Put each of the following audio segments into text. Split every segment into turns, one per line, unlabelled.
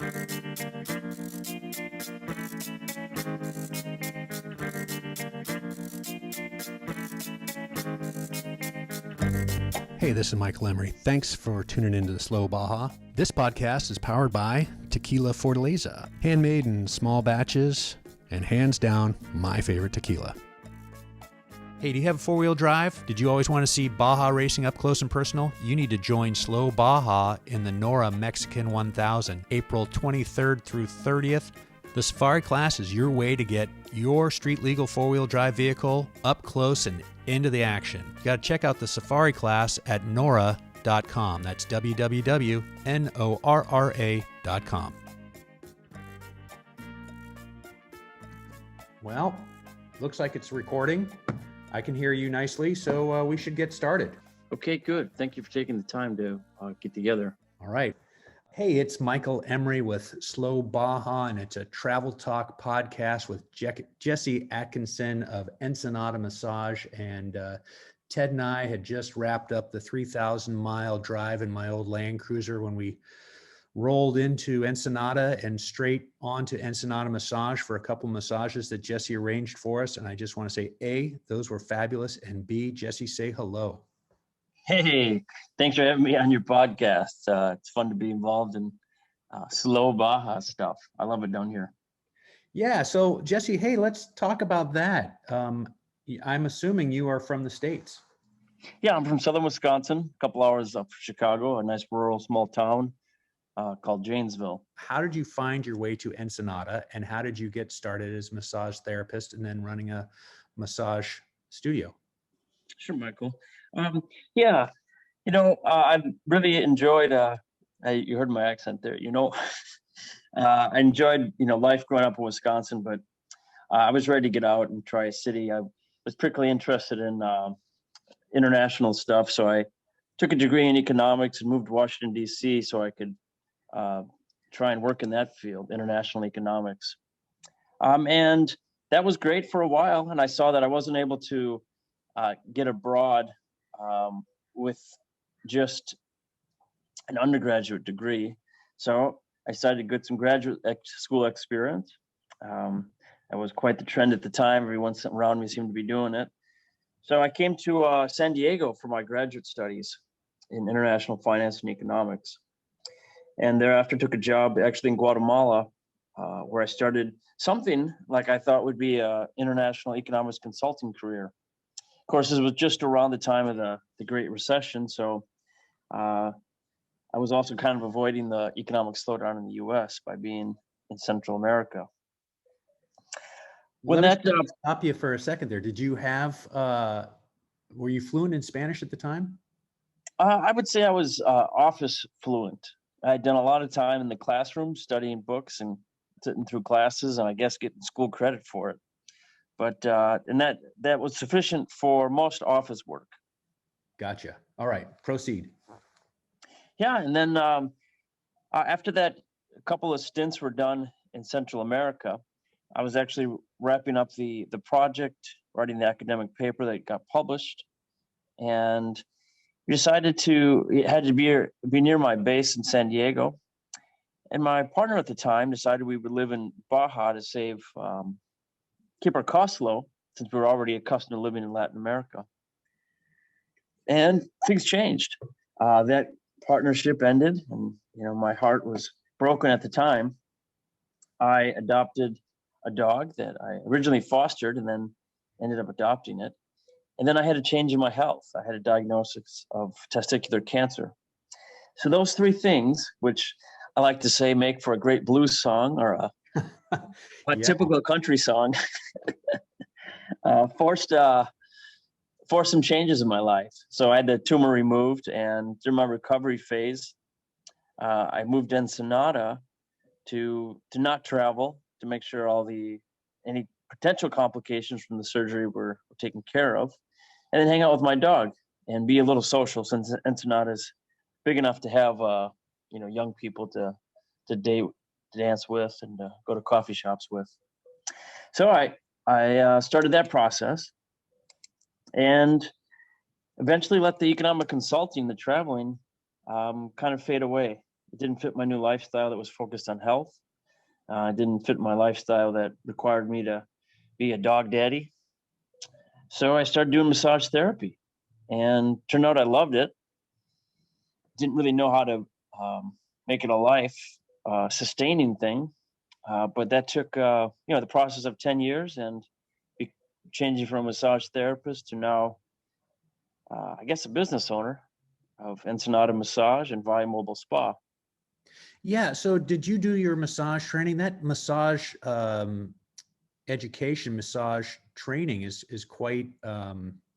Hey, this is Michael Emery. Thanks for tuning into the Slow Baja. This podcast is powered by Tequila Fortaleza, handmade in small batches, and hands down, my favorite tequila. Hey, do you have a four-wheel drive? Did you always want to see Baja racing up close and personal? You need to join Slow Baja in the Nora Mexican 1000, April 23rd through 30th. The Safari class is your way to get your street-legal four-wheel drive vehicle up close and into the action. You got to check out the Safari class at nora.com. That's www.norra.com. Well, looks like it's recording. I can hear you nicely, so we should get started.
Okay, good. Thank you for taking the time to get together.
All right. Hey, it's Michael Emery with Slow Baja, and it's a travel talk podcast with Jesse Atkinson of Ensenada Massage. And Ted and I had just wrapped up the 3,000-mile drive in my old Land Cruiser when we rolled into Ensenada and straight onto Ensenada Massage for a couple massages that Jesse arranged for us. And I just want to say, A, those were fabulous, and B, Jesse, say hello.
Hey, thanks for having me on your podcast. It's fun to be involved in Slow Baja stuff. I love it down here.
Yeah. So Jesse, hey, let's talk about that. I'm assuming you are from the States.
Yeah, I'm from southern Wisconsin, a couple hours up from Chicago, a nice rural small town called Janesville.
How did you find your way to Ensenada, and how did you get started as a massage therapist and then running a massage studio?
Sure, Michael. Yeah, I've really enjoyed, you heard my accent there, I enjoyed, life growing up in Wisconsin, but I was ready to get out and try a city. I was particularly interested in international stuff. So I took a degree in economics and moved to Washington, D.C. so I could try and work in that field, international economics. And that was great for a while. And I saw that I wasn't able to get abroad with just an undergraduate degree. So I decided to get some graduate school experience. That was quite the trend at the time. Everyone around me seemed to be doing it. So I came to San Diego for my graduate studies in international finance and economics. And thereafter took a job actually in Guatemala, where I started something like I thought would be an international economics consulting career. Of course, this was just around the time of the Great Recession. So I was also kind of avoiding the economic slowdown in the U.S. by being in Central America.
Let me stop you for a second there. Did you have, were you fluent in Spanish at the time?
I would say I was office fluent. I had done a lot of time in the classroom studying books and sitting through classes, and I guess getting school credit for it. But and that was sufficient for most office work.
Gotcha. All right, proceed.
Yeah, and then after that, a couple of stints were done in Central America. I was actually wrapping up the project, writing the academic paper that got published, and we decided it had to be near my base in San Diego. And my partner at the time decided we would live in Baja to keep our costs low, since we were already accustomed to living in Latin America. And things changed. That partnership ended, and my heart was broken at the time. I adopted a dog that I originally fostered and then ended up adopting it. And then I had a change in my health. I had a diagnosis of testicular cancer. So those three things, which I like to say make for a great blues song or a typical country song, forced some changes in my life. So I had the tumor removed, and through my recovery phase, I moved to Ensenada to not travel, to make sure any potential complications from the surgery were taken care of, and then hang out with my dog and be a little social, since Ensenada is big enough to have young people to dance with and go to coffee shops with. So I started that process, and eventually let the economic consulting, the traveling, kind of fade away. It didn't fit my new lifestyle that was focused on health. It didn't fit my lifestyle that required me to be a dog daddy. So I started doing massage therapy, and turned out I loved it. Didn't really know how to make it a life sustaining thing, but that took the process of 10 years, and changing from a massage therapist to now, I guess, a business owner of Ensenada Massage and Via Mobile Spa.
Yeah. So did you do your massage training? That massage education, massage training is quite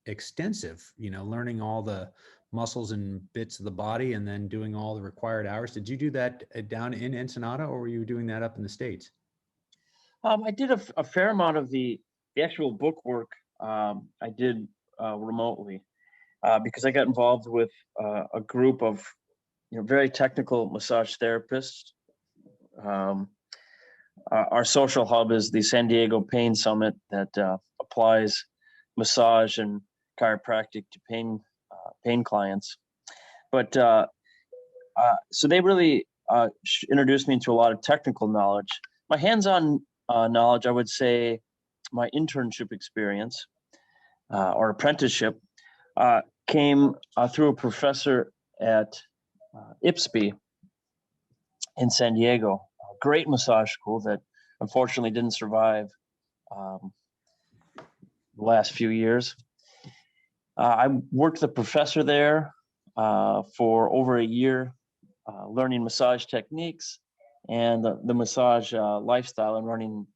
extensive, learning all the muscles and bits of the body and then doing all the required hours. Did you do that down in Ensenada, or were you doing that up in the States?
I did a fair amount of the actual book work. I did remotely because I got involved with a group of very technical massage therapists. Our social hub is the San Diego Pain Summit that applies massage and chiropractic to pain clients. But so they really introduced me into a lot of technical knowledge. My hands-on knowledge, I would say, my internship experience or apprenticeship came through a professor at IPSB in San Diego, a great massage school that unfortunately didn't survive the last few years. I worked the professor there for over a year, learning massage techniques and the massage lifestyle, and running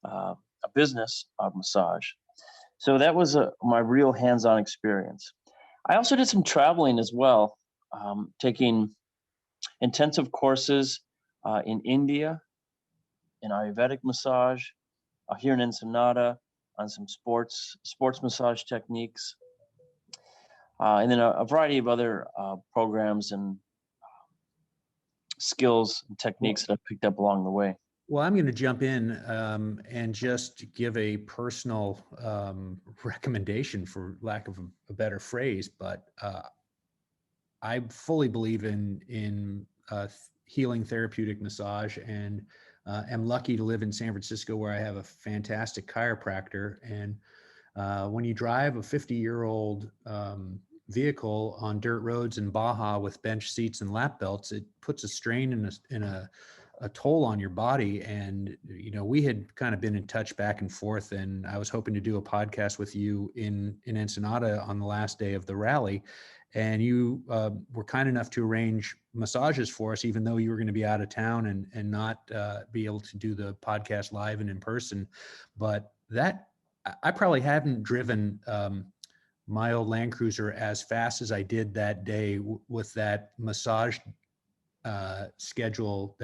a business of massage. So that was my real hands-on experience. I also did some traveling as well, taking intensive courses in India, in Ayurvedic massage, here in Ensenada, on some sports massage techniques, and then a variety of other programs and skills and techniques that I picked up along the way.
Well, I'm going to jump in and just give a personal recommendation, for lack of a better phrase, but I fully believe in healing therapeutic massage, and am lucky to live in San Francisco, where I have a fantastic chiropractor. And when you drive a 50-year-old vehicle on dirt roads in Baja with bench seats and lap belts, it puts a strain and a toll on your body. And we had kind of been in touch back and forth, and I was hoping to do a podcast with you in Ensenada on the last day of the rally, and you were kind enough to arrange massages for us, even though you were going to be out of town and not be able to do the podcast live and in person. But that, I probably haven't driven my old Land Cruiser as fast as I did that day with that massage scheduled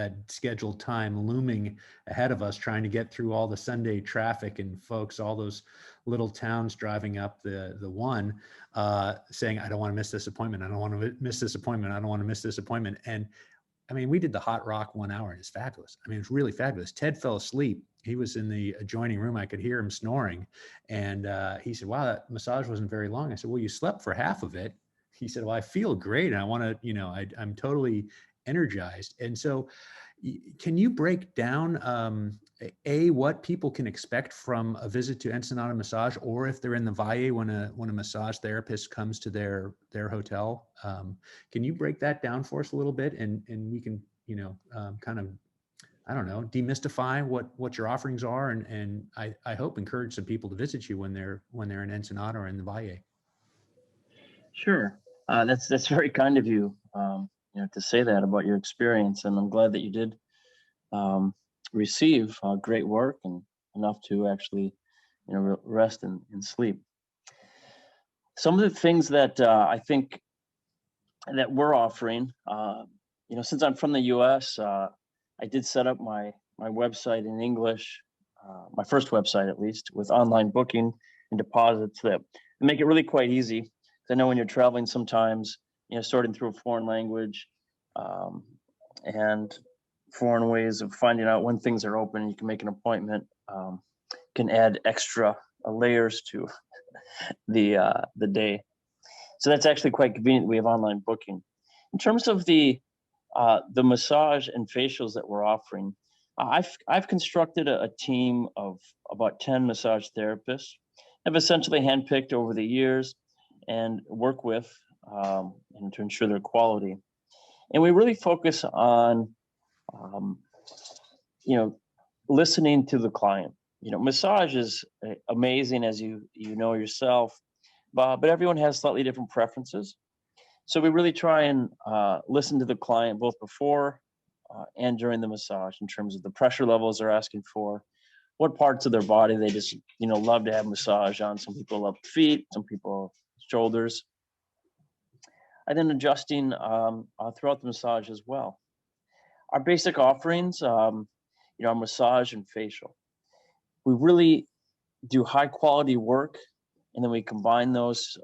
time looming ahead of us, trying to get through all the Sunday traffic and folks, all those little towns driving up the one, saying, I don't want to miss this appointment. I don't want to miss this appointment. I don't want to miss this appointment. And I mean, we did the hot rock 1 hour, and it's fabulous. I mean, it's really fabulous. Ted fell asleep. He was in the adjoining room. I could hear him snoring. And he said, wow, that massage wasn't very long. I said, well, you slept for half of it. He said, well, I feel great. And I want to, I'm totally energized. And so can you break down what people can expect from a visit to Ensenada Massage, or if they're in the Valle when a massage therapist comes to their hotel? Can you break that down for us a little bit, and we can kind of, I don't know, demystify what your offerings are, and I hope encourage some people to visit you when they're in Ensenada or in the Valle.
Sure, that's very kind of you. To say that about your experience, and I'm glad that you did receive great work and enough to actually, rest and sleep. Some of the things that I think that we're offering, since I'm from the U.S., I did set up my website in English, my first website at least, with online booking and deposits that make it really quite easy. I know when you're traveling sometimes, sorting through a foreign language and foreign ways of finding out when things are open, you can make an appointment, can add extra layers to the day. So that's actually quite convenient. We have online booking. In terms of the the massage and facials that we're offering, I've constructed a team of about 10 massage therapists. I've essentially handpicked over the years and work with and to ensure their quality. And we really focus on, um, you know, listening to the client. Massage is amazing, as you know yourself, but everyone has slightly different preferences. So we really try and listen to the client both before and during the massage in terms of the pressure levels they're asking for, what parts of their body they just love to have massage on. Some people love feet, some people shoulders, and then adjusting throughout the massage as well. Our basic offerings, are massage and facial. We really do high quality work, and then we combine those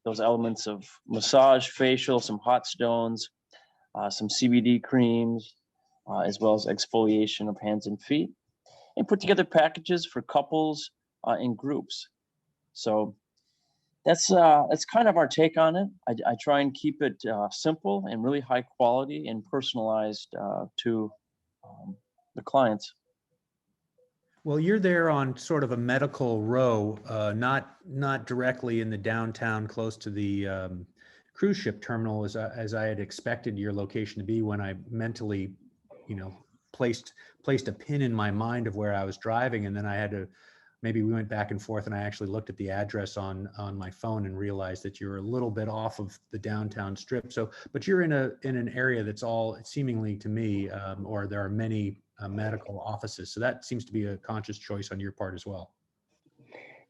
elements of massage, facial, some hot stones, some CBD creams, as well as exfoliation of hands and feet, and put together packages for couples and groups. So that's kind of our take on it. I try and keep it simple and really high quality and personalized to the clients.
Well, you're there on sort of a medical row, not directly in the downtown, close to the cruise ship terminal, as I had expected your location to be when I mentally, placed a pin in my mind of where I was driving, and then I had to. Maybe we went back and forth, and I actually looked at the address on my phone and realized that you're a little bit off of the downtown strip. So, but you're in an area that's all seemingly to me, or there are many medical offices. So that seems to be a conscious choice on your part as well.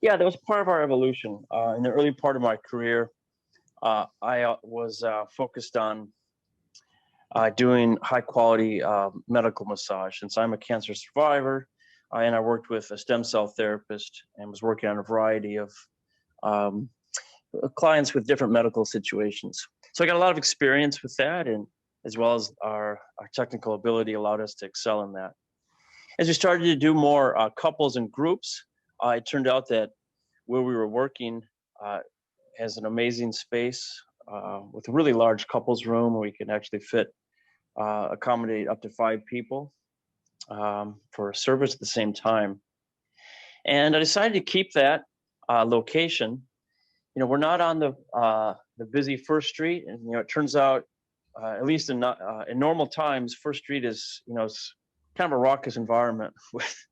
Yeah, that was part of our evolution. In the early part of my career, I was focused on doing high quality medical massage. Since I'm a cancer survivor, and I worked with a stem cell therapist and was working on a variety of clients with different medical situations. So I got a lot of experience with that, and as well as our technical ability allowed us to excel in that. As we started to do more couples and groups, it turned out that where we were working has an amazing space with a really large couples room where we can actually accommodate up to 5 people for service at the same time. And I decided to keep that location. We're not on the busy First Street, and it turns out, at least in normal times, First Street is it's kind of a raucous environment with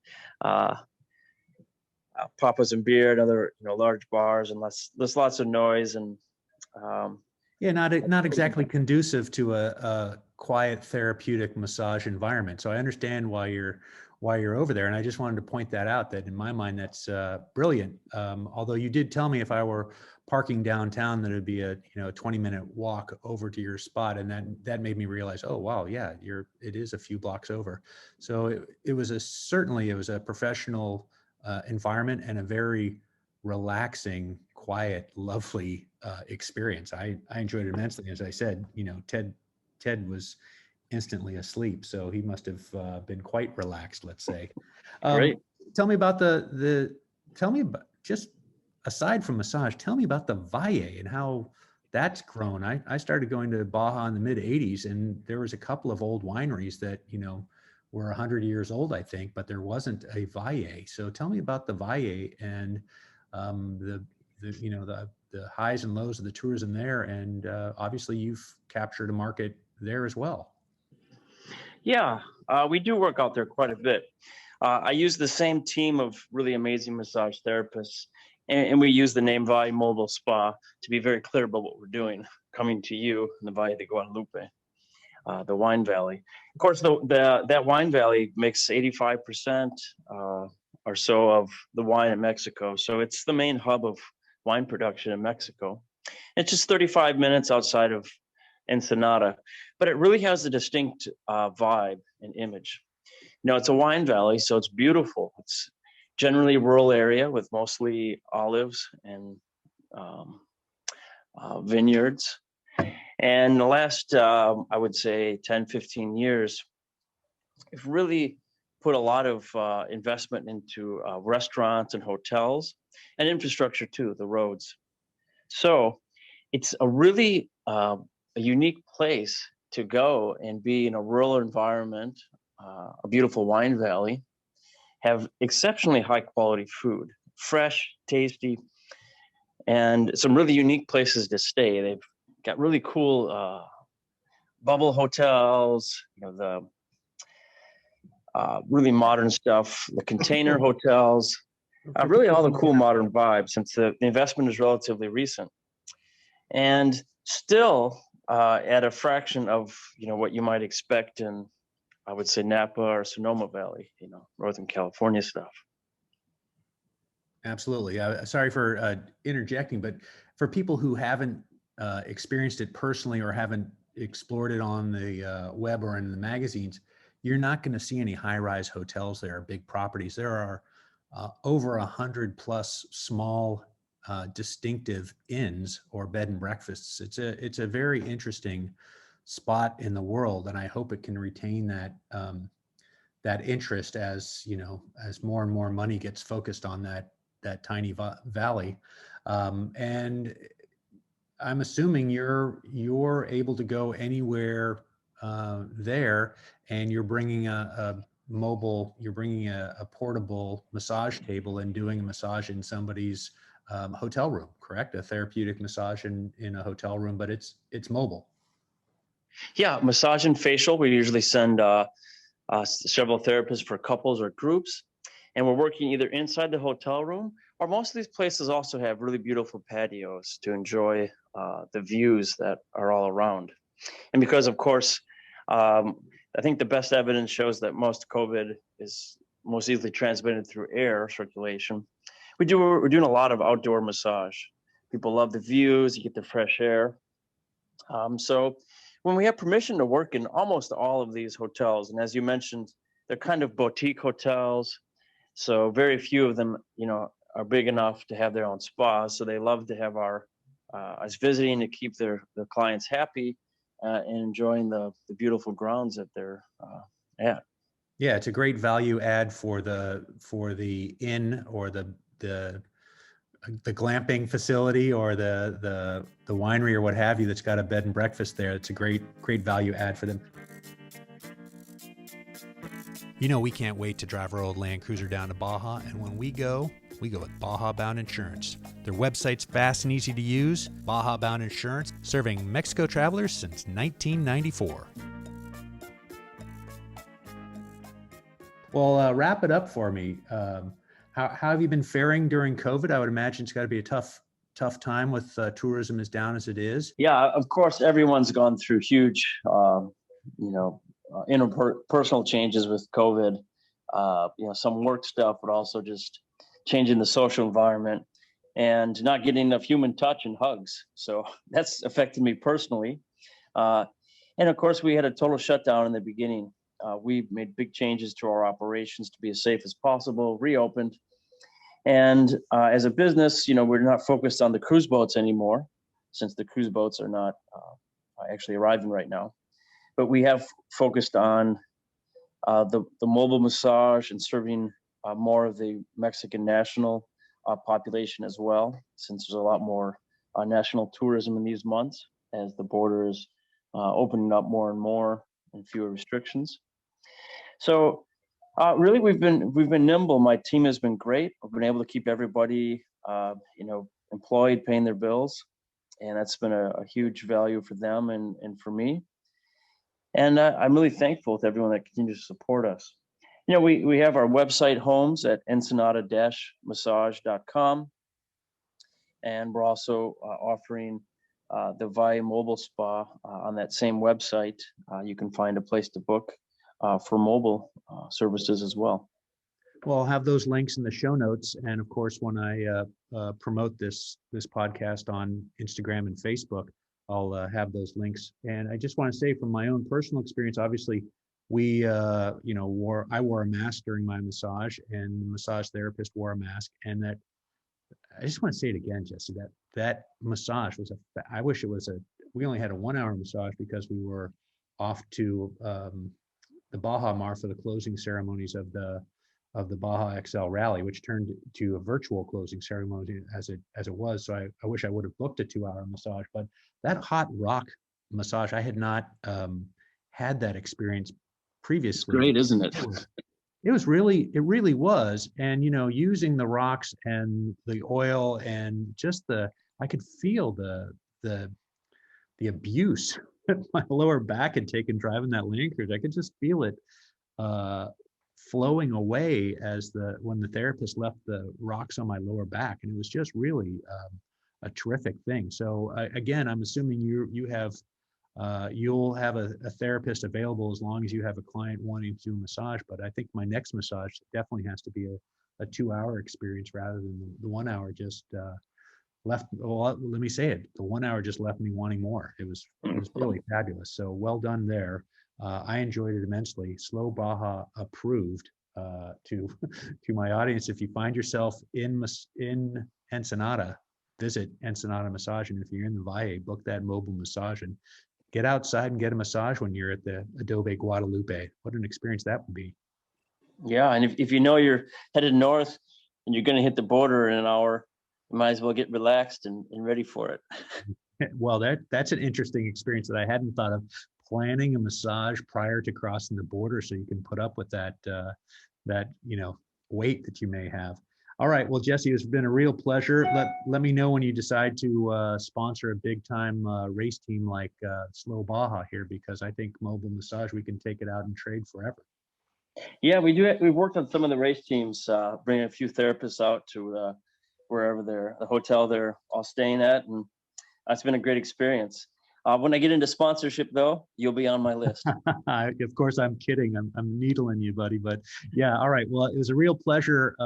papas and beer and other large bars, and there's lots of noise and
yeah, not exactly conducive to a quiet therapeutic massage environment. So I understand why you're over there, and I just wanted to point that out. That in my mind, that's brilliant. Although you did tell me if I were parking downtown that it'd be a 20-minute walk over to your spot, and that made me realize, oh wow, yeah, it is a few blocks over. So it was a professional environment and a very relaxing, quiet, lovely experience. I enjoyed it immensely. As I said, Ted was instantly asleep, so he must have been quite relaxed, let's say.
Great.
Tell me about just aside from massage, tell me about the Valle and how that's grown. I started going to Baja in the mid 80s, and there was a couple of old wineries that, were 100 years old, I think, but there wasn't a Valle. So tell me about the Valle and the highs and lows of the tourism there. And obviously you've captured a market there as well.
Yeah, we do work out there quite a bit. I use the same team of really amazing massage therapists, and we use the name Valle Mobile Spa to be very clear about what we're doing, coming to you in the Valle de Guadalupe, the wine valley. Of course, that wine valley makes 85% or so of the wine in Mexico. So it's the main hub of wine production in Mexico. It's just 35 minutes outside of Ensenada, but it really has a distinct vibe and image. It's a wine valley, so it's beautiful. It's generally a rural area with mostly olives and vineyards. And the last, I would say, 10, 15 years, we've really put a lot of investment into restaurants and hotels and infrastructure too, the roads. So it's a really a unique place to go and be in a rural environment, a beautiful wine valley, have exceptionally high quality food, fresh, tasty, and some really unique places to stay. They've got really cool bubble hotels, the really modern stuff, the container hotels, really all the cool modern vibes, since the investment is relatively recent. And still at a fraction of what you might expect in, I would say, Napa or Sonoma Valley, Northern California stuff.
Absolutely. Sorry for interjecting, but for people who haven't experienced it personally or haven't explored it on the web or in the magazines, you're not going to see any high-rise hotels there, big properties. There are over 100 plus small distinctive inns or bed and breakfasts. It's a very interesting spot in the world, and I hope it can retain that that interest as as more and more money gets focused on that tiny valley. And I'm assuming you're able to go anywhere there, and you're bringing a portable massage table and doing a massage in somebody's hotel room, correct? A therapeutic massage in a hotel room, but it's mobile.
Yeah, massage and facial. We usually send several therapists for couples or groups, and we're working either inside the hotel room, or most of these places also have really beautiful patios to enjoy the views that are all around. And because, of course, I think the best evidence shows that most COVID is most easily transmitted through air circulation. We're doing a lot of outdoor massage. People love the views, you get the fresh air. So when we have permission to work in almost all of these hotels, and as you mentioned, they're kind of boutique hotels, so very few of them, are big enough to have their own spas. So they love to have us visiting to keep their clients happy and enjoying the beautiful grounds that they're at.
Yeah, it's a great value add for the inn or the glamping facility or the winery or what have you that's got a bed and breakfast there. It's a great value add for them. We can't wait to drive our old Land Cruiser down to Baja, and when we go with Baja Bound Insurance. Their website's fast and easy to use. Baja Bound Insurance, serving Mexico travelers since 1994. Well, wrap it up for me. How have you been faring during COVID? I would imagine it's got to be a tough time with tourism as down as it is.
Yeah, of course, everyone's gone through huge, interpersonal changes with COVID. Some work stuff, but also just changing the social environment and not getting enough human touch and hugs. So that's affected me personally. And of course, we had a total shutdown in the beginning. We made big changes to our operations to be as safe as possible, reopened. And as a business, we're not focused on the cruise boats anymore, since the cruise boats are not actually arriving right now. But we have focused on the mobile massage and serving more of the Mexican national population as well, since there's a lot more national tourism in these months as the border is opening up more and more and fewer restrictions. So really, we've been nimble. My team has been great. We've been able to keep everybody employed, paying their bills, and that's been a huge value for them and for me. And I'm really thankful with everyone that continues to support us. We have our website homes at ensenada-massage.com. And we're also offering the VIA mobile spa on that same website. You can find a place to book for mobile services as well.
Well, I'll have those links in the show notes. And of course, when I promote this podcast on Instagram and Facebook, I'll have those links. And I just want to say from my own personal experience, obviously, I wore a mask during my massage, and the massage therapist wore a mask. And that, I just want to say it again, Jesse, that massage was I wish it was we only had a 1 hour massage because we were off to the Baja Mar for the closing ceremonies of the Baja XL Rally, which turned to a virtual closing ceremony as it was. So I wish I would have booked a 2 hour massage, but that hot rock massage. I had not had that experience
It's
previously.
great, isn't it?
It really was. And, using the rocks and the oil and just I could feel the abuse that my lower back had taken driving that Land Cruiser. I could just feel it uh, flowing away when the therapist left the rocks on my lower back. And it was just really a terrific thing. So again, I'm assuming you'll have a therapist available as long as you have a client wanting to do a massage. But I think my next massage definitely has to be a 2-hour experience rather than the 1 hour just left. Well, let me say it. The 1 hour just left me wanting more. It was really fabulous. So well done there. I enjoyed it immensely. Slow Baja approved. To my audience, if you find yourself in Ensenada, visit Ensenada Massage, and if you're in the Valle, book that mobile massage and get outside and get a massage when you're at the Adobe Guadalupe. What an experience that would be.
Yeah, and if you know you're headed north and you're going to hit the border in an hour, you might as well get relaxed and ready for it.
Well, that's an interesting experience that I hadn't thought of. Planning a massage prior to crossing the border so you can put up with that weight that you may have. All right, well, Jesse, it's been a real pleasure. Let me know when you decide to sponsor a big time race team like Slow Baja here, because I think mobile massage, we can take it out and trade forever.
Yeah, we do. We've worked on some of the race teams, bringing a few therapists out to wherever the hotel they're all staying at, and that's been a great experience. When I get into sponsorship, though, you'll be on my list.
Of course, I'm kidding. I'm needling you, buddy. But yeah, all right. Well, it was a real pleasure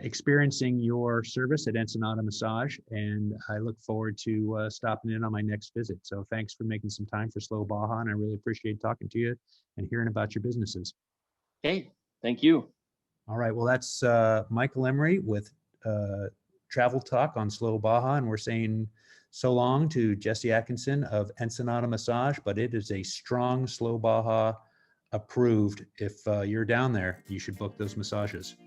experiencing your service at Ensenada Massage, and I look forward to stopping in on my next visit. So thanks for making some time for Slow Baja, and I really appreciate talking to you and hearing about your businesses.
Hey, thank you.
All right. Well, that's Michael Emery with Travel Talk on Slow Baja, and we're saying so long to Jesse Atkinson of Ensenada Massage, but it is a strong Slow Baja approved. If you're down there, you should book those massages.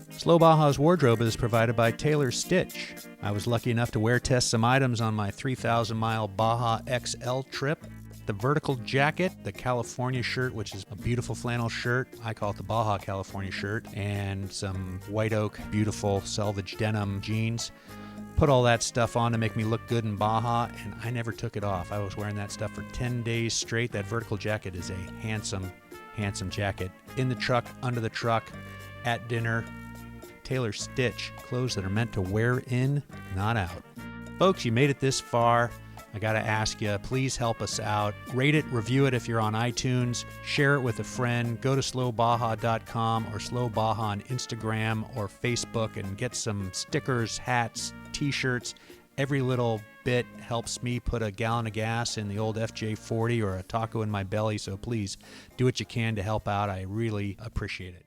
Slow Baja's wardrobe is provided by Taylor Stitch. I was lucky enough to wear test some items on my 3,000-mile Baja XL trip. The vertical jacket, the California shirt, which is a beautiful flannel shirt. I call it the Baja California shirt, and some white oak, beautiful selvage denim jeans. Put all that stuff on to make me look good in Baja, and I never took it off. I was wearing that stuff for 10 days straight. That vertical jacket is a handsome, handsome jacket. In the truck, under the truck, at dinner. Taylor Stitch, clothes that are meant to wear in, not out. Folks, you made it this far. I got to ask you, please help us out. Rate it, review it if you're on iTunes. Share it with a friend. Go to slowbaja.com or Slow Baja on Instagram or Facebook and get some stickers, hats, t-shirts. Every little bit helps me put a gallon of gas in the old FJ40 or a taco in my belly. So please do what you can to help out. I really appreciate it.